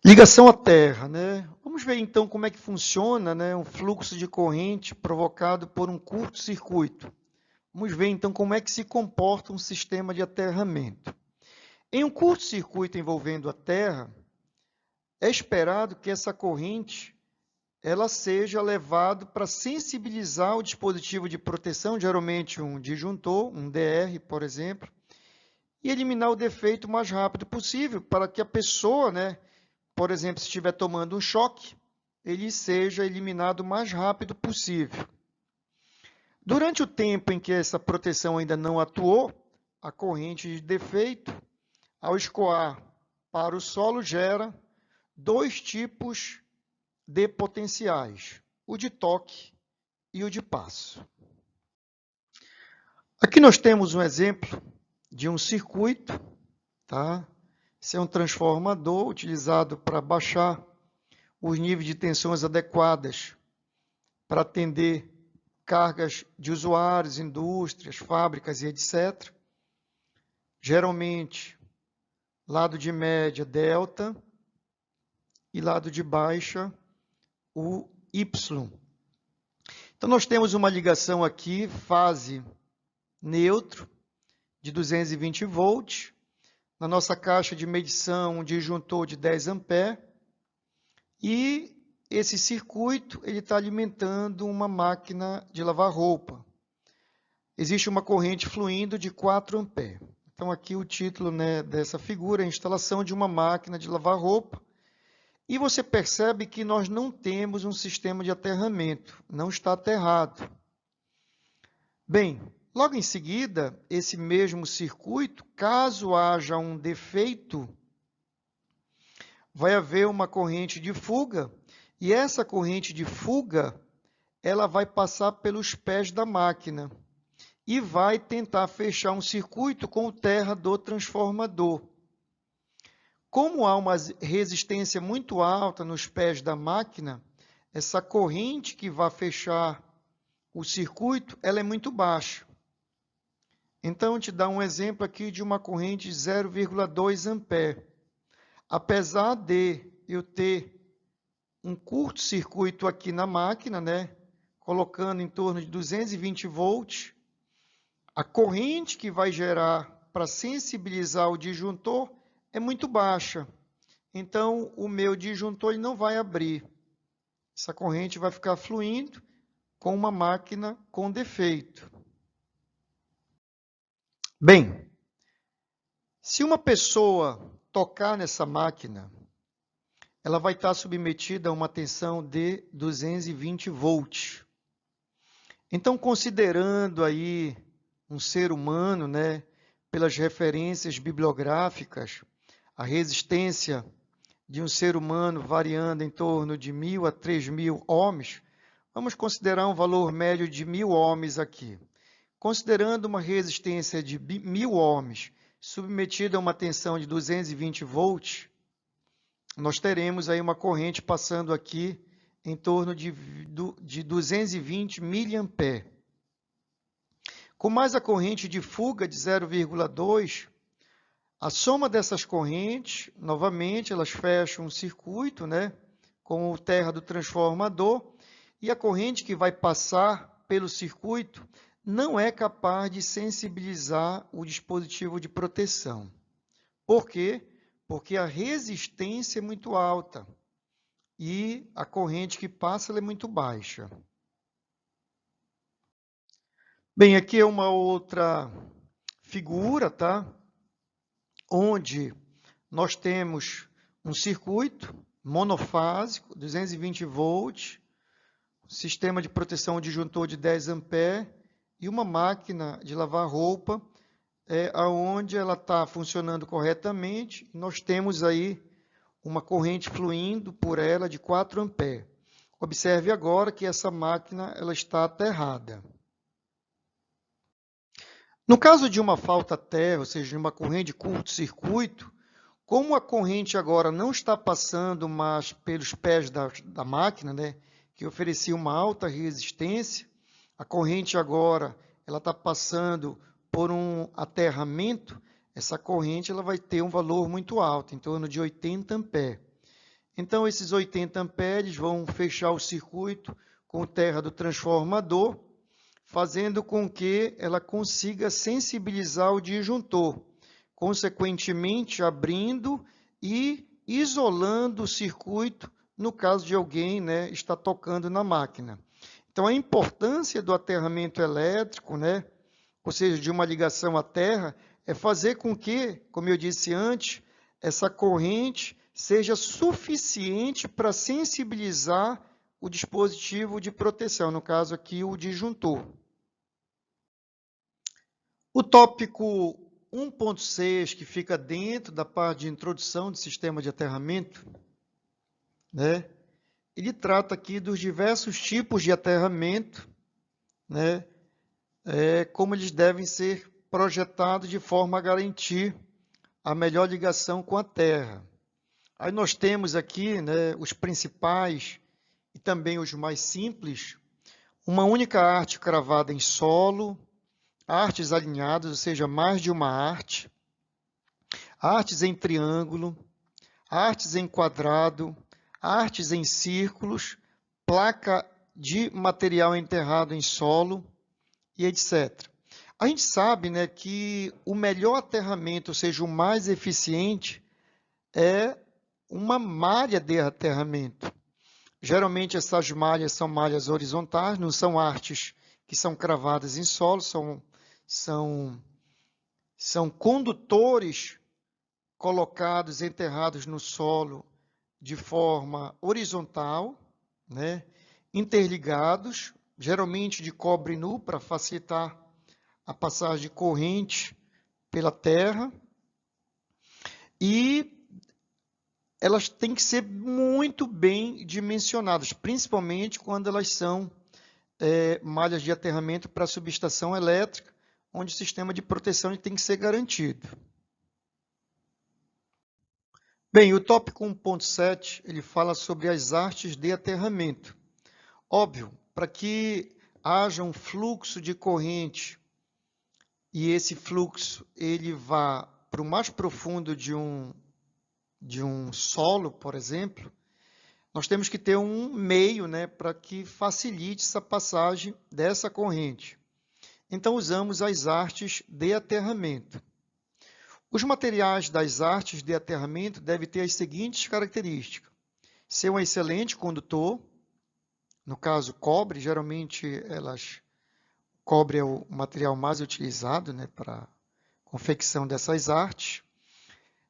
Ligação à terra, né? Vamos ver então como é que funciona, né, um fluxo de corrente provocado por um curto-circuito. Vamos ver então como é que se comporta um sistema de aterramento. Em um curto-circuito envolvendo a terra, é esperado que essa corrente ela seja levada para sensibilizar o dispositivo de proteção, geralmente um disjuntor, um DR, por exemplo, e eliminar o defeito o mais rápido possível para que a pessoa, né, por exemplo, se estiver tomando um choque, ele seja eliminado o mais rápido possível. Durante o tempo em que essa proteção ainda não atuou, a corrente de defeito, ao escoar para o solo, gera dois tipos de potenciais, o de toque e o de passo. Aqui nós temos um exemplo de um circuito, tá? Esse é um transformador utilizado para baixar os níveis de tensões adequadas para atender cargas de usuários, indústrias, fábricas e etc. Geralmente, lado de média, delta, e lado de baixa, o Y. Então, nós temos uma ligação aqui, fase neutro, de 220 volts. Na nossa caixa de medição, um disjuntor de 10 amperes. E esse circuito ele está alimentando uma máquina de lavar roupa. Existe uma corrente fluindo de 4 amperes. Então, aqui o título, né, dessa figura é a instalação de uma máquina de lavar roupa. E você percebe que nós não temos um sistema de aterramento, não está aterrado. Bem, logo em seguida, esse mesmo circuito, caso haja um defeito, vai haver uma corrente de fuga, e essa corrente de fuga, ela vai passar pelos pés da máquina e vai tentar fechar um circuito com o terra do transformador. Como há uma resistência muito alta nos pés da máquina, essa corrente que vai fechar o circuito, ela é muito baixa. Então, eu te dou um exemplo aqui de uma corrente de 0,2 ampere. Apesar de eu ter um curto-circuito aqui na máquina, né, colocando em torno de 220 volts, a corrente que vai gerar para sensibilizar o disjuntor é muito baixa. Então, o meu disjuntor ele não vai abrir. Essa corrente vai ficar fluindo com uma máquina com defeito. Bem, se uma pessoa tocar nessa máquina, ela vai estar submetida a uma tensão de 220 volts. Então, considerando aí um ser humano, né, pelas referências bibliográficas, a resistência de um ser humano variando em torno de 1.000 a 3.000 ohms, vamos considerar um valor médio de 1.000 ohms aqui. Considerando uma resistência de 1.000 ohms submetida a uma tensão de 220 volts, nós teremos aí uma corrente passando aqui em torno de 220 miliamperes. Com mais a corrente de fuga de 0,2, a soma dessas correntes, novamente, elas fecham um circuito, né, com o terra do transformador, e a corrente que vai passar pelo circuito não é capaz de sensibilizar o dispositivo de proteção. Por quê? Porque a resistência é muito alta e a corrente que passa ela é muito baixa. Bem, aqui é uma outra figura, tá? Onde nós temos um circuito monofásico, 220 volts, sistema de proteção disjuntor de 10 amperes e uma máquina de lavar roupa, onde ela está funcionando corretamente. Nós temos aí uma corrente fluindo por ela de 4 amperes. Observe agora que essa máquina ela está aterrada. No caso de uma falta terra, ou seja, de uma corrente de curto-circuito, como a corrente agora não está passando mais pelos pés da máquina, né, que oferecia uma alta resistência, a corrente agora ela está passando por um aterramento, essa corrente ela vai ter um valor muito alto, em torno de 80 amperes. Então, esses 80 amperes vão fechar o circuito com terra do transformador, fazendo com que ela consiga sensibilizar o disjuntor, consequentemente abrindo e isolando o circuito no caso de alguém, né, estar tocando na máquina. Então, a importância do aterramento elétrico, né, ou seja, de uma ligação à terra, é fazer com que, como eu disse antes, essa corrente seja suficiente para sensibilizar o dispositivo de proteção, no caso aqui o disjuntor. O tópico 1.6, que fica dentro da parte de introdução do sistema de aterramento, né, ele trata aqui dos diversos tipos de aterramento, né, como eles devem ser projetados de forma a garantir a melhor ligação com a terra. Aí nós temos aqui, né, os principais e também os mais simples, uma única arte cravada em solo, artes alinhadas, ou seja, mais de uma arte, artes em triângulo, artes em quadrado, artes em círculos, placa de material enterrado em solo e etc. A gente sabe, né, que o melhor aterramento, ou seja, o mais eficiente, é uma malha de aterramento. Geralmente essas malhas são malhas horizontais, não são artes que são cravadas em solo, são condutores colocados, enterrados no solo de forma horizontal, né, interligados, geralmente de cobre nu para facilitar a passagem de corrente pela terra, e elas têm que ser muito bem dimensionadas, principalmente quando elas são malhas de aterramento para subestação elétrica, onde o sistema de proteção tem que ser garantido. Bem, o tópico 1.7, ele fala sobre as artes de aterramento. Óbvio, para que haja um fluxo de corrente e esse fluxo ele vá para o mais profundo de um solo, por exemplo, nós temos que ter um meio, né, para que facilite essa passagem dessa corrente. Então, usamos as artes de aterramento. Os materiais das artes de aterramento devem ter as seguintes características: ser um excelente condutor, no caso cobre, geralmente cobre é o material mais utilizado, né, para a confecção dessas artes.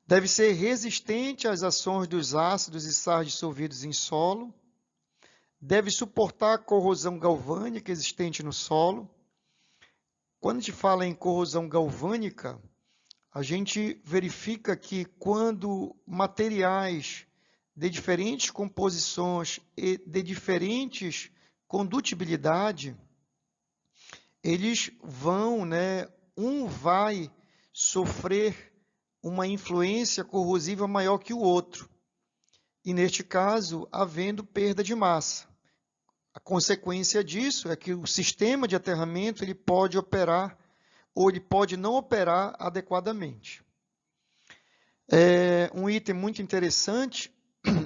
Deve ser resistente às ações dos ácidos e sais dissolvidos em solo. Deve suportar a corrosão galvânica existente no solo. Quando a gente fala em corrosão galvânica, a gente verifica que quando materiais de diferentes composições e de diferentes condutibilidade, eles vão, né, um vai sofrer uma influência corrosiva maior que o outro, e neste caso, havendo perda de massa. A consequência disso é que o sistema de aterramento ele pode operar ou ele pode não operar adequadamente. Um item muito interessante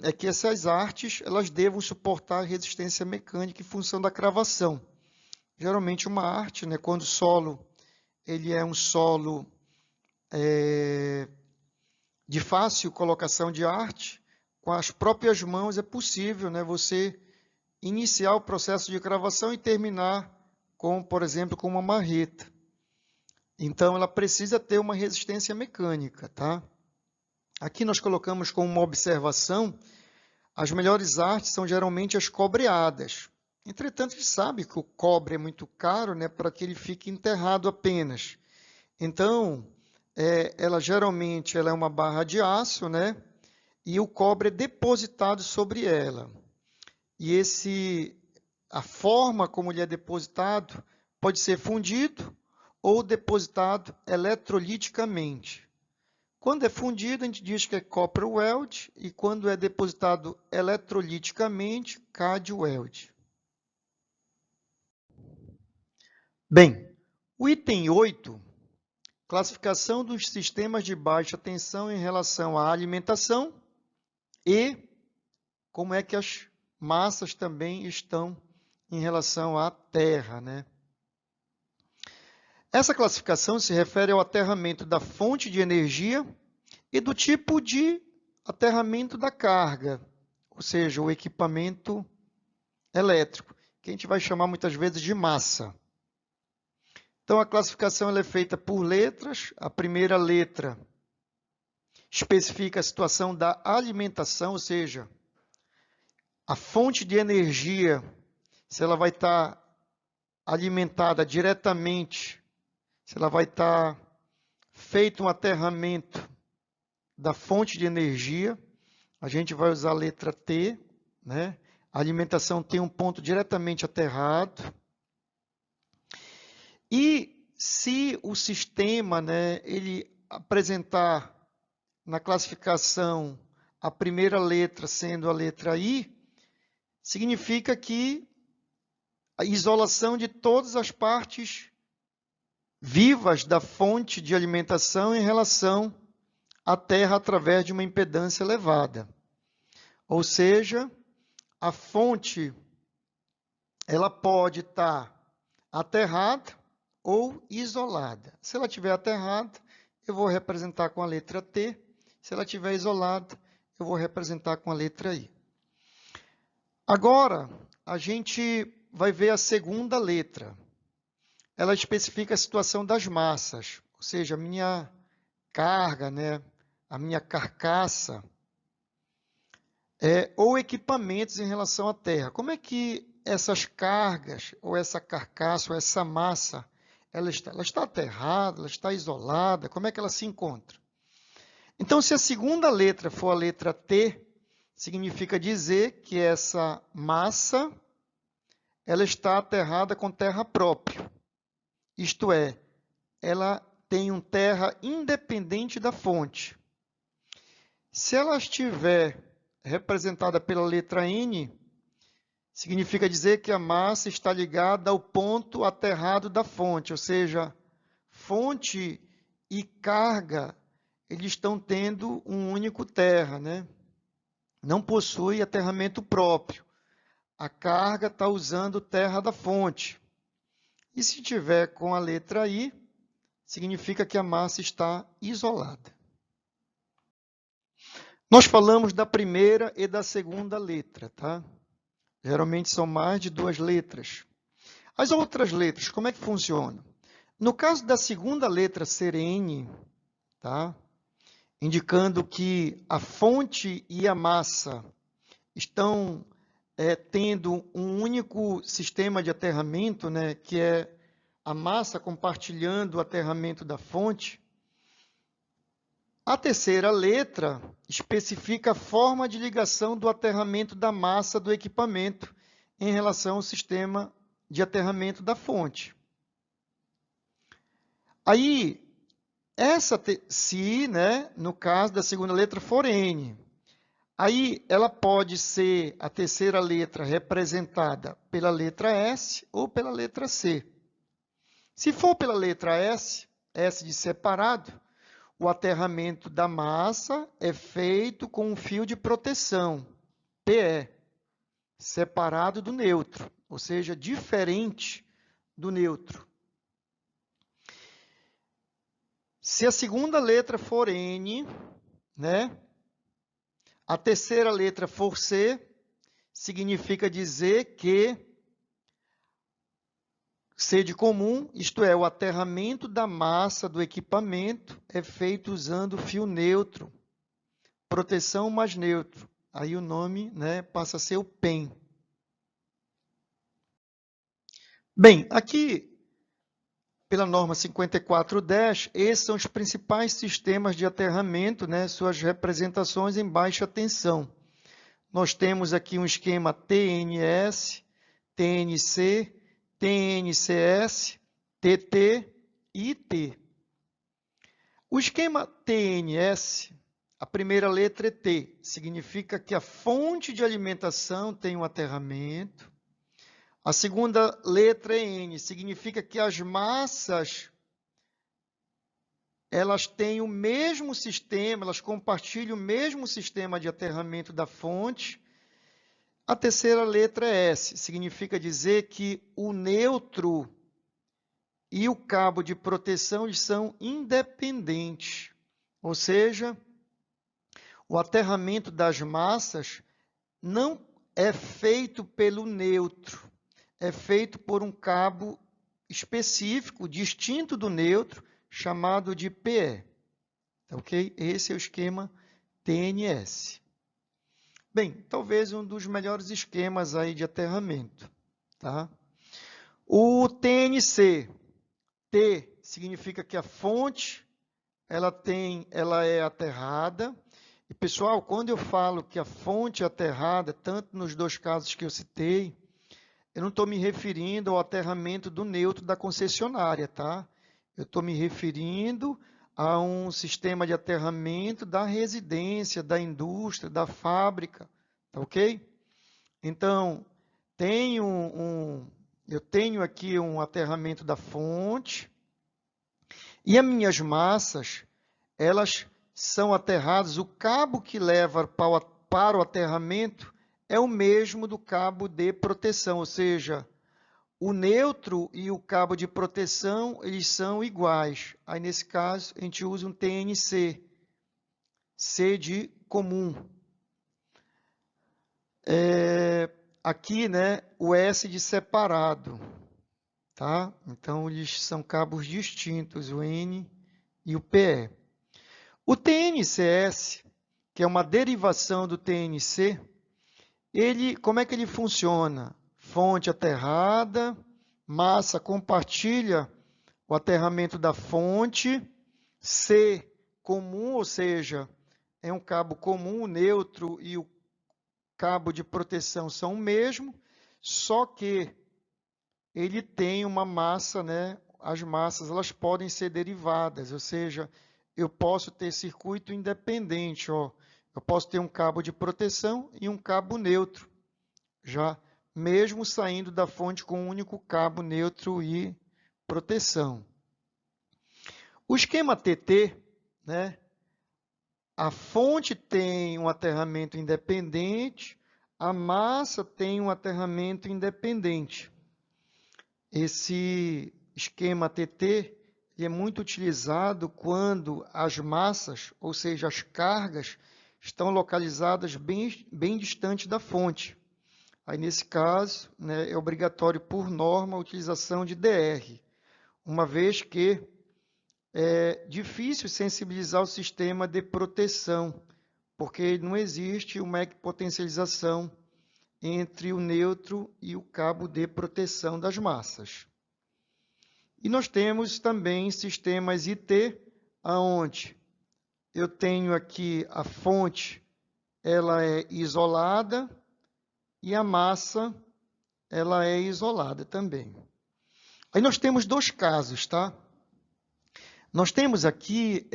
é que essas artes elas devam suportar resistência mecânica em função da cravação. Geralmente uma arte, né, quando o solo ele é um solo de fácil colocação de arte, com as próprias mãos é possível, né, você iniciar o processo de cravação e terminar com, por exemplo, com uma marreta. Então, ela precisa ter uma resistência mecânica, tá? Aqui nós colocamos como uma observação, as melhores artes são geralmente as cobreadas. Entretanto, a gente sabe que o cobre é muito caro, né, para que ele fique enterrado apenas. Então, ela geralmente é uma barra de aço, né, e o cobre é depositado sobre ela. E a forma como ele é depositado pode ser fundido ou depositado eletroliticamente. Quando é fundido, a gente diz que é copper weld, e quando é depositado eletroliticamente, cad weld. Bem, o item 8, classificação dos sistemas de baixa tensão em relação à alimentação e como é que as massas também estão em relação à Terra, né? Essa classificação se refere ao aterramento da fonte de energia e do tipo de aterramento da carga, ou seja, o equipamento elétrico, que a gente vai chamar muitas vezes de massa. Então, a classificação ela é feita por letras. A primeira letra especifica a situação da alimentação, ou seja, a fonte de energia, se ela vai estar alimentada diretamente, se ela vai estar feito um aterramento da fonte de energia, a gente vai usar a letra T, né? A alimentação tem um ponto diretamente aterrado. E se o sistema, né, ele apresentar na classificação a primeira letra sendo a letra I, significa que a isolação de todas as partes vivas da fonte de alimentação em relação à Terra através de uma impedância elevada. Ou seja, a fonte ela pode estar aterrada ou isolada. Se ela estiver aterrada, eu vou representar com a letra T. Se ela estiver isolada, eu vou representar com a letra I. Agora, a gente vai ver a segunda letra. Ela especifica a situação das massas, ou seja, a minha carga, né, a minha carcaça, ou equipamentos em relação à Terra. Como é que essas cargas, ou essa carcaça, ou essa massa, ela está aterrada, ela está isolada? Como é que ela se encontra? Então, se a segunda letra for a letra T, significa dizer que essa massa ela está aterrada com terra própria. Isto é, ela tem um terra independente da fonte. Se ela estiver representada pela letra N, significa dizer que a massa está ligada ao ponto aterrado da fonte, ou seja, fonte e carga, eles estão tendo um único terra, né? Não possui aterramento próprio. A carga está usando terra da fonte. E se tiver com a letra I, significa que a massa está isolada. Nós falamos da primeira e da segunda letra, tá? Geralmente são mais de 2 letras. As outras letras, como é que funcionam? No caso da segunda letra ser N, tá? Indicando que a fonte e a massa estão tendo um único sistema de aterramento, né, que é a massa compartilhando o aterramento da fonte. A terceira letra especifica a forma de ligação do aterramento da massa do equipamento em relação ao sistema de aterramento da fonte. Aí, se, né, no caso da segunda letra for N, aí ela pode ser a terceira letra representada pela letra S ou pela letra C. Se for pela letra S, S de separado, o aterramento da massa é feito com um fio de proteção, PE, separado do neutro, ou seja, diferente do neutro. Se a segunda letra for N, né? A terceira letra for C, significa dizer que C de comum, isto é, o aterramento da massa do equipamento é feito usando fio neutro, proteção mais neutro. Aí o nome, né, passa a ser o PEN. Bem, aqui, pela norma 5410, esses são os principais sistemas de aterramento, né, suas representações em baixa tensão. Nós temos aqui um esquema TNS, TNC, TNCS, TT e IT. O esquema TNS, a primeira letra é T, significa que a fonte de alimentação tem um aterramento. A segunda letra é N, significa que as massas elas têm o mesmo sistema, elas compartilham o mesmo sistema de aterramento da fonte. A terceira letra é S, significa dizer que o neutro e o cabo de proteção eles são independentes, ou seja, o aterramento das massas não é feito pelo neutro, é feito por um cabo específico, distinto do neutro, chamado de PE. Ok? Esse é o esquema TNS. Bem, talvez um dos melhores esquemas aí de aterramento. Tá? O TNC, T significa que a fonte ela é aterrada. E, pessoal, quando eu falo que a fonte é aterrada, tanto nos dois casos que eu citei, eu não estou me referindo ao aterramento do neutro da concessionária, tá? Eu estou me referindo a um sistema de aterramento da residência, da indústria, da fábrica, tá ok? Então, eu tenho aqui um aterramento da fonte e as minhas massas, elas são aterradas, o cabo que leva para o aterramento é o mesmo do cabo de proteção, ou seja, o neutro e o cabo de proteção, eles são iguais. Aí, nesse caso, a gente usa um TNC, C de comum. Aqui, né, o S de separado, tá? Então, eles são cabos distintos, o N e o PE. O TNCS, que é uma derivação do TNC, como é que ele funciona? Fonte aterrada, massa compartilha o aterramento da fonte, C comum, ou seja, é um cabo comum, o neutro e o cabo de proteção são o mesmo, só que ele tem uma massa, né? As massas elas podem ser derivadas, ou seja, eu posso ter circuito independente, ó. Eu posso ter um cabo de proteção e um cabo neutro, já mesmo saindo da fonte com um único cabo neutro e proteção. O esquema TT, né? A fonte tem um aterramento independente, a massa tem um aterramento independente. Esse esquema TT é muito utilizado quando as massas, ou seja, as cargas, estão localizadas bem distante da fonte. Aí, nesse caso, né, é obrigatório, por norma, a utilização de DR, uma vez que é difícil sensibilizar o sistema de proteção, porque não existe uma equipotencialização entre o neutro e o cabo de proteção das massas. E nós temos também sistemas IT, onde eu tenho aqui a fonte, ela é isolada, e a massa, ela é isolada também. Aí nós temos dois casos, tá? Nós temos aqui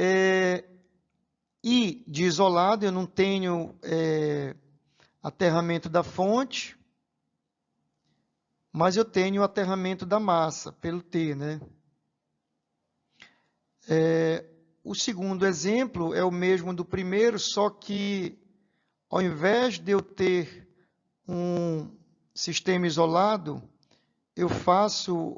I de isolado, eu não tenho aterramento da fonte, mas eu tenho o aterramento da massa, pelo T, né? O segundo exemplo é o mesmo do primeiro, só que ao invés de eu ter um sistema isolado, eu faço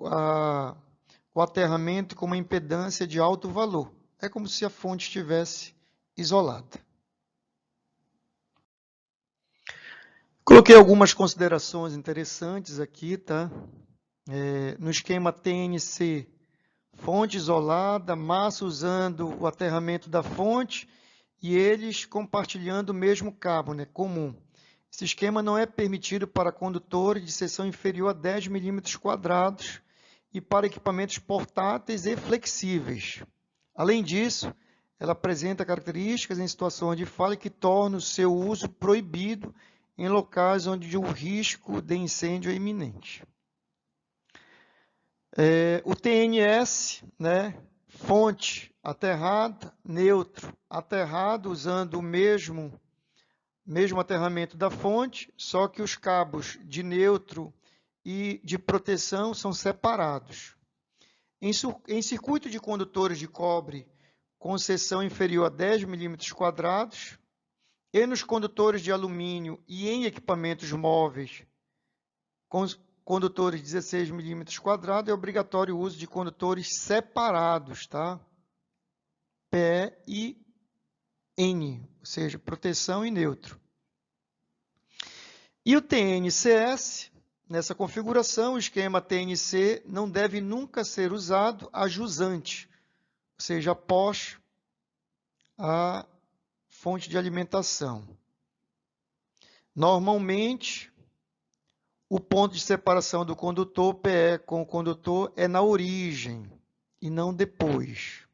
o aterramento com uma impedância de alto valor. É como se a fonte estivesse isolada. Coloquei algumas considerações interessantes aqui, tá? No esquema TNC, fonte isolada, massa usando o aterramento da fonte e eles compartilhando o mesmo cabo, né, comum. Esse esquema não é permitido para condutores de seção inferior a 10 mm² e para equipamentos portáteis e flexíveis. Além disso, ela apresenta características em situações de falha que tornam o seu uso proibido em locais onde o risco de incêndio é iminente. O TNS, né? Fonte aterrada, neutro aterrado, usando o mesmo aterramento da fonte, só que os cabos de neutro e de proteção são separados. Em circuito de condutores de cobre com seção inferior a 10 mm², e nos condutores de alumínio e em equipamentos móveis com condutores 16 milímetros quadrados, é obrigatório o uso de condutores separados, tá? PE e N, ou seja, proteção e neutro. E o TNCS, nessa configuração, o esquema TNC não deve nunca ser usado a jusante, ou seja, após a fonte de alimentação. Normalmente, o ponto de separação do condutor PE com o condutor é na origem e não depois.